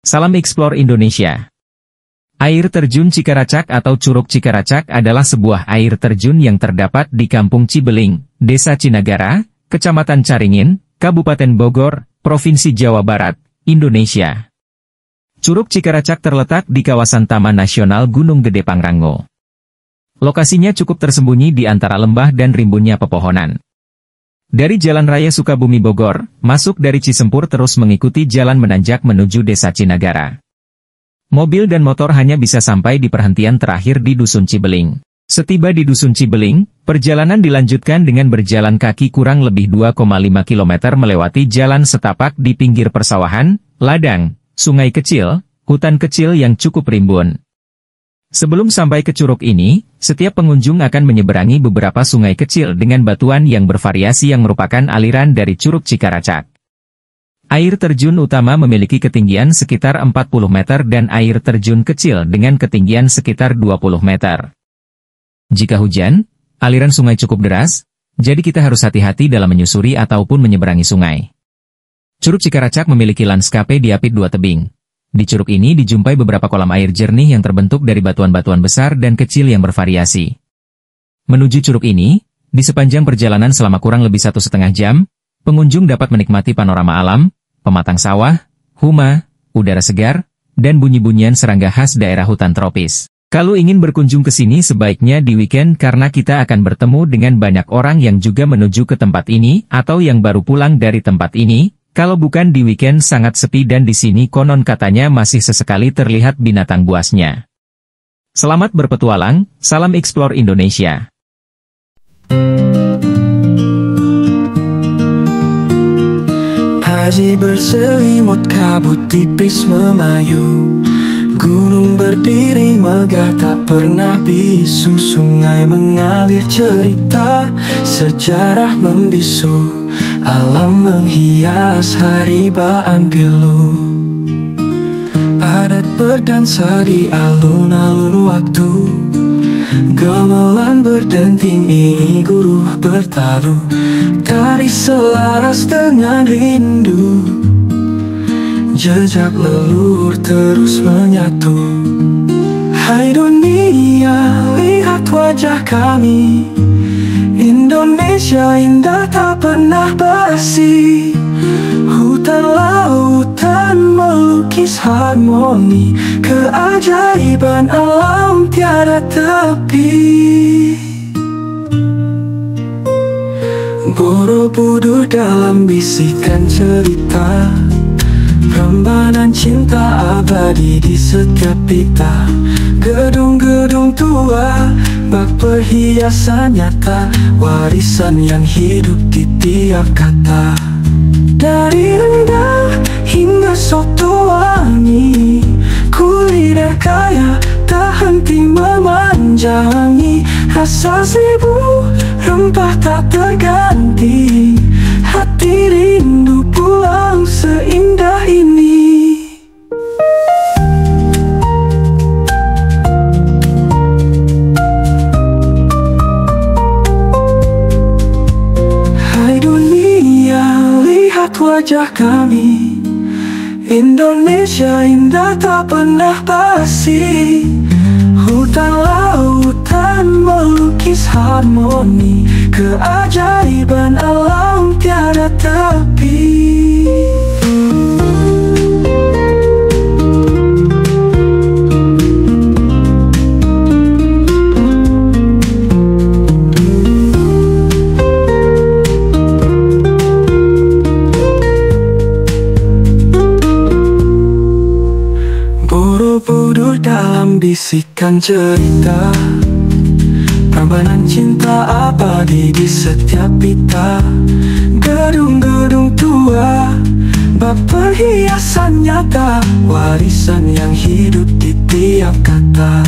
Salam Explore Indonesia. Air terjun Cikaracak atau Curug Cikaracak adalah sebuah air terjun yang terdapat di Kampung Cibeling, Desa Cinagara, Kecamatan Caringin, Kabupaten Bogor, Provinsi Jawa Barat, Indonesia. Curug Cikaracak terletak di kawasan Taman Nasional Gunung Gede Pangrango. Lokasinya cukup tersembunyi di antara lembah dan rimbunnya pepohonan. Dari Jalan Raya Sukabumi Bogor, masuk dari Cisempur terus mengikuti jalan menanjak menuju Desa Cinagara. Mobil dan motor hanya bisa sampai di perhentian terakhir di Dusun Cibeling. Setiba di Dusun Cibeling, perjalanan dilanjutkan dengan berjalan kaki kurang lebih 2,5 km melewati jalan setapak di pinggir persawahan, ladang, sungai kecil, hutan kecil yang cukup rimbun. Sebelum sampai ke curug ini, setiap pengunjung akan menyeberangi beberapa sungai kecil dengan batuan yang bervariasi yang merupakan aliran dari Curug Cikaracak. Air terjun utama memiliki ketinggian sekitar 40 meter dan air terjun kecil dengan ketinggian sekitar 20 meter. Jika hujan, aliran sungai cukup deras, jadi kita harus hati-hati dalam menyusuri ataupun menyeberangi sungai. Curug Cikaracak memiliki lanskape diapit dua tebing. Di curug ini dijumpai beberapa kolam air jernih yang terbentuk dari batuan-batuan besar dan kecil yang bervariasi. Menuju curug ini, di sepanjang perjalanan selama kurang lebih 1,5 jam, pengunjung dapat menikmati panorama alam, pematang sawah, huma, udara segar, dan bunyi-bunyian serangga khas daerah hutan tropis. Kalau ingin berkunjung ke sini sebaiknya di weekend karena kita akan bertemu dengan banyak orang yang juga menuju ke tempat ini atau yang baru pulang dari tempat ini. Kalau bukan di weekend sangat sepi dan di sini konon katanya masih sesekali terlihat binatang buasnya. Selamat berpetualang, salam Explore Indonesia. Pagi berselimut kabut tipis memayu, gunung berdiri megah tak pernah bisu, sungai mengalir cerita, sejarah membisu. Alam menghias haribaan pilu, adat berdansa di alun-alun waktu, gamelan berdenting ini guru bertaruh, tari selaras dengan rindu, jejak leluhur terus menyatu. Hai dunia, lihat wajah kami, Indonesia indah tak pernah basi. Hutan lautan melukis harmoni, keajaiban alam tiada tepi. Borobudur dalam bisikan cerita, rembanan cinta abadi di setiap pita. Gedung-gedung tua, bak perhiasan nyata, warisan yang hidup di tiap kata. Dari rendang hingga soto wangi, kuliner kaya tak henti memanjangi. Rasa seribu rempah tak terganti, hati rindu pulang seindah ini. Wajah kami, Indonesia indah tak pernah basi. Hutan lautan melukis harmoni, keajaiban alam tiada tepi. Borobudur dalam bisikan cerita, rembanan cinta abadi di setiap pita. Gedung-gedung tua, bak perhiasan nyata, warisan yang hidup di tiap kata.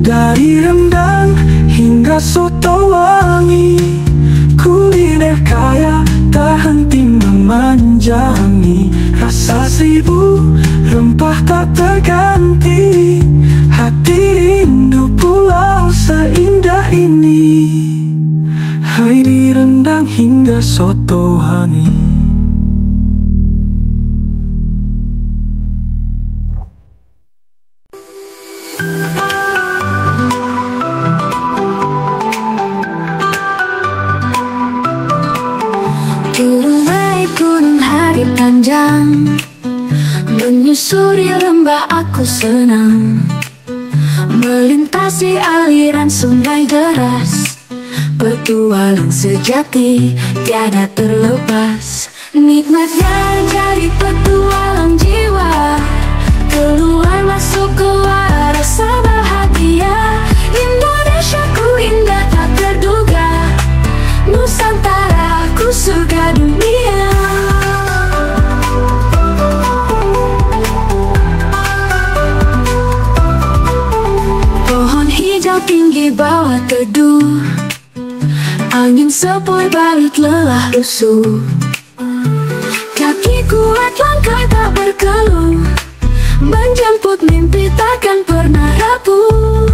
Dari rendang hingga soto wangi, kuliner kaya tak henti memanjangi. Rasa seribu rempah tak terganti, hati rindu pulang seindah ini. Hai di rendang hingga soto wangi. Menyusuri lembah aku senang, melintasi aliran sungai deras. Petualang sejati tiada terlepas. Nikmatnya jadi petualang jiwa, keluar masuk goa rasa bahagia. Indonesiaku indah tak terduga, Nusantaraku surga dunia. Pohon hijau tinggi bawah teduh, angin sepoi balut lelah lusuh. Kaki kuat langkah tak berkeluh, menjemput mimpi takkan pernah rapuh.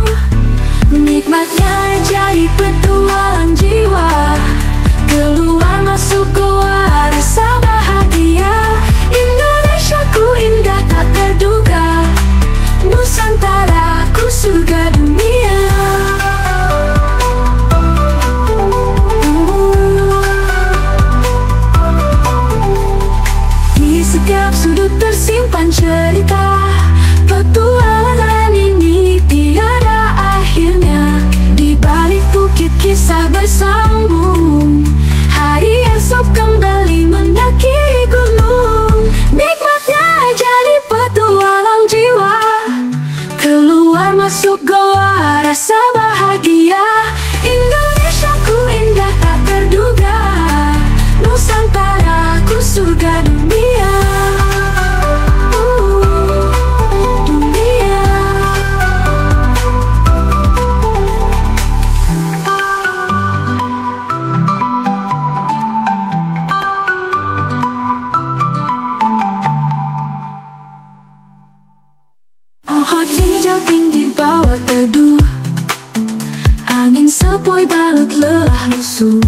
Nikmatnya jadi petualang jiwa, keluar masuk goa rasa bahagia. Indonesiaku indah tak terduga, Nusantaraku surga dunia. Di setiap sudut tersimpan cerita, petualangan ini tiada akhirnya. Di balik bukit kisah bersambung, hari esok kembali mendaki gunung. Nikmatnya jadi petualang jiwa, keluar masuk goa rasa bahagia. Indonesiaku indah tak terduga, Nusantaraku surga dunia. Pohon hijau tinggi bawah teduh, angin sepoi balut lelah lusuh.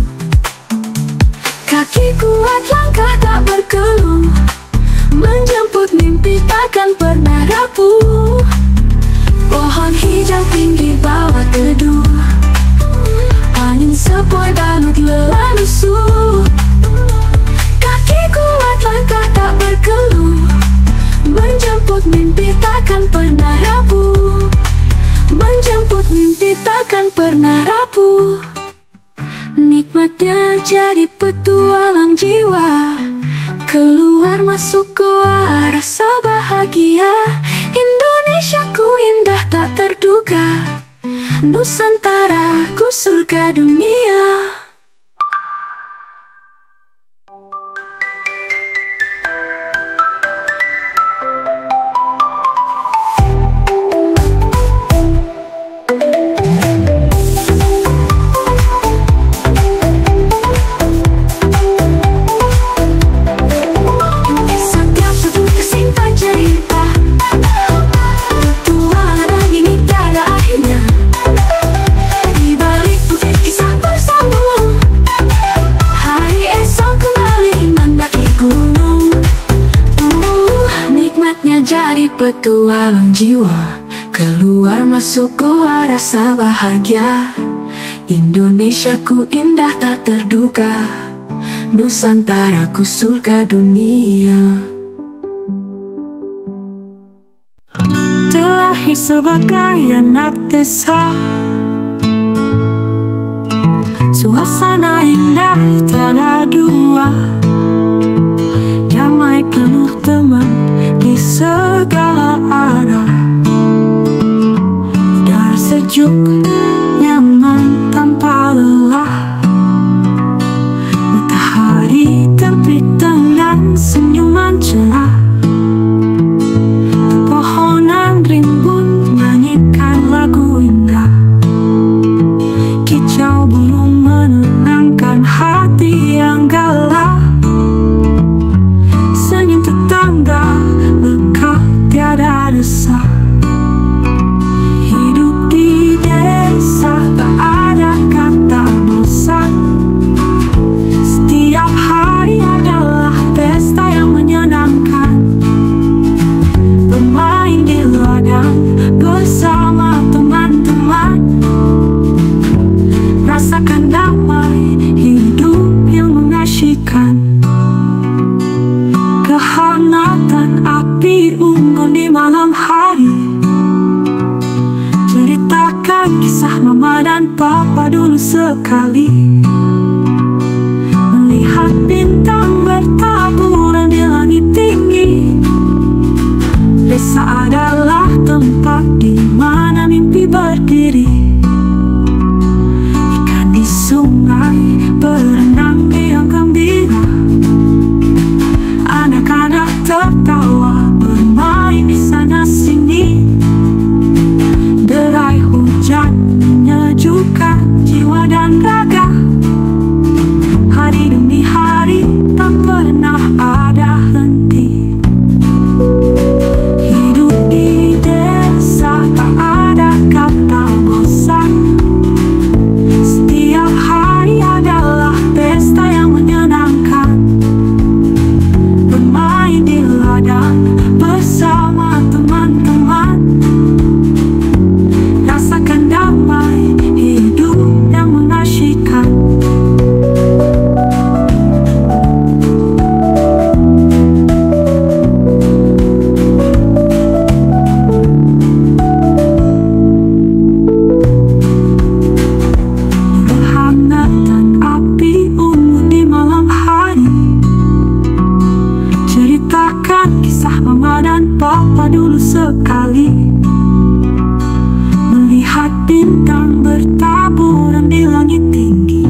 Kaki kuat langkah tak berkeluh, menjemput mimpi takkan pernah rapuh. Pohon hijau tinggi bawah teduh, angin sepoi balut lelah lusuh. Kaki kuat langkah tak berkeluh, menjemput mimpi takkan pernah rapuh. Menjemput mimpi takkan pernah rapuh. Nikmatnya jadi petualang jiwa, keluar masuk goa rasa bahagia. Indonesiaku indah tak terduga, Nusantaraku surga dunia. Jadi petualang jiwa, keluar masuk goa rasa bahagia. Indonesiaku indah tak terduga, Nusantaraku surga dunia. Terlahir sebagai anak desa, suasana indah tiada dua. Damai penuh teman di segala arah, udara sejuk, nyaman tanpa lelah. Matahari terbit dengan senyuman cerah, pepohonan rimbun nyanyikan lagu indah. Kicau burung menenangkan hati yang galau. Senyum tetangga lekat tiada resah. Hidup di desa bangun di malam hari, ceritakan kisah mama dan papa dulu sekali. Melihat bintang bertaburan di langit tinggi. Desa adalah tempat di mana mimpi berdiri. Ikan di sungai berenang yang gembira. Anak-anak tertawa bermain di sana sini. Derai hujan menyejukkan jiwa dan raga. Hari demi hari tak pernah ada henti. Hidup di desa tak ada kata bosan. Setiap hari adalah pesta yang menyenangkan. Bermain di ladang bersama teman-teman. Rasakan damai hidup yang mengasyikkan. Kehangatan api ungu di malam hari, ceritakan kisah mama dan papa dulu sekali. Melihat bintang bertaburan di langit tinggi.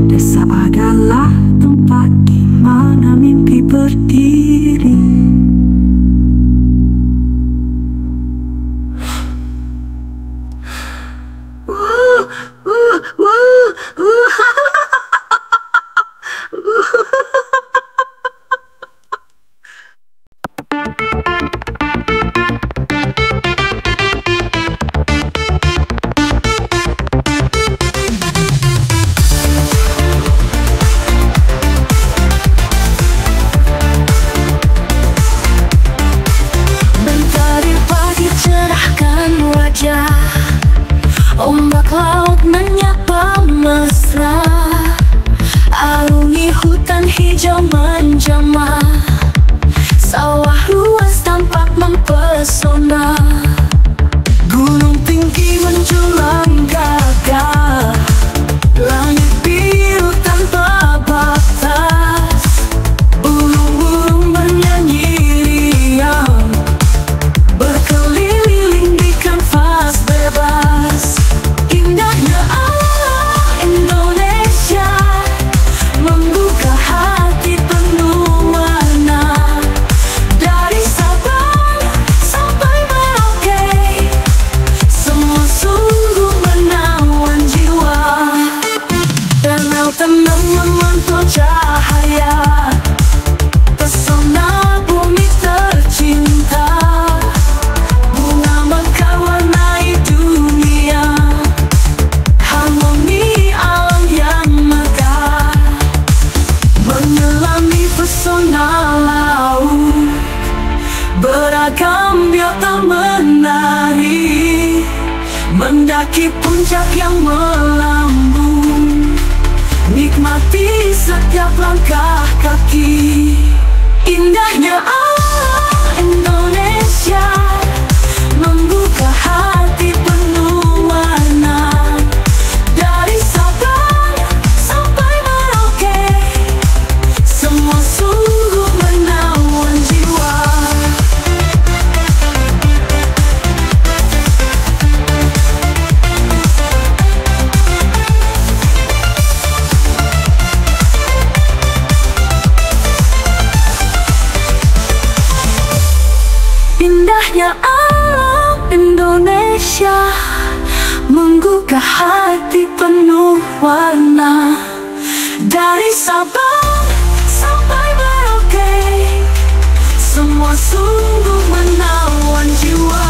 Desa adalah tempat di mana mimpi berdiri. Mentari pagi cerahkan wajah, ombak laut menyapa mesra. Arungi hutan hijau menjamah, sawah luas tampak mempesona. Gunung tinggi menjulang gagah, langit biru tanpa batas. Burung-burung bernyanyi riang, berkeliling di kanvas bebas. Indahnya alam Indonesia membuka hati penuh warna. Dari Sabang sampai Merauke, semua sungguh menawan jiwa. Danau tenang memantul cahaya, pesona bumi tercinta. Bunga mekar warnai dunia, harmoni alam yang megah. Menyelami pesona laut, beragam biota menari. Mendaki puncak yang melambung, nikmati setiap langkah kaki. Indahnya alam Indonesia membuka hati penuh warna. Dari Sabang sampai Merauke, semua sungguh menawan jiwa. Indahnya alam Indonesia menggugah hati penuh warna. Dari Sabang sampai Merauke, semua sungguh menawan jiwa.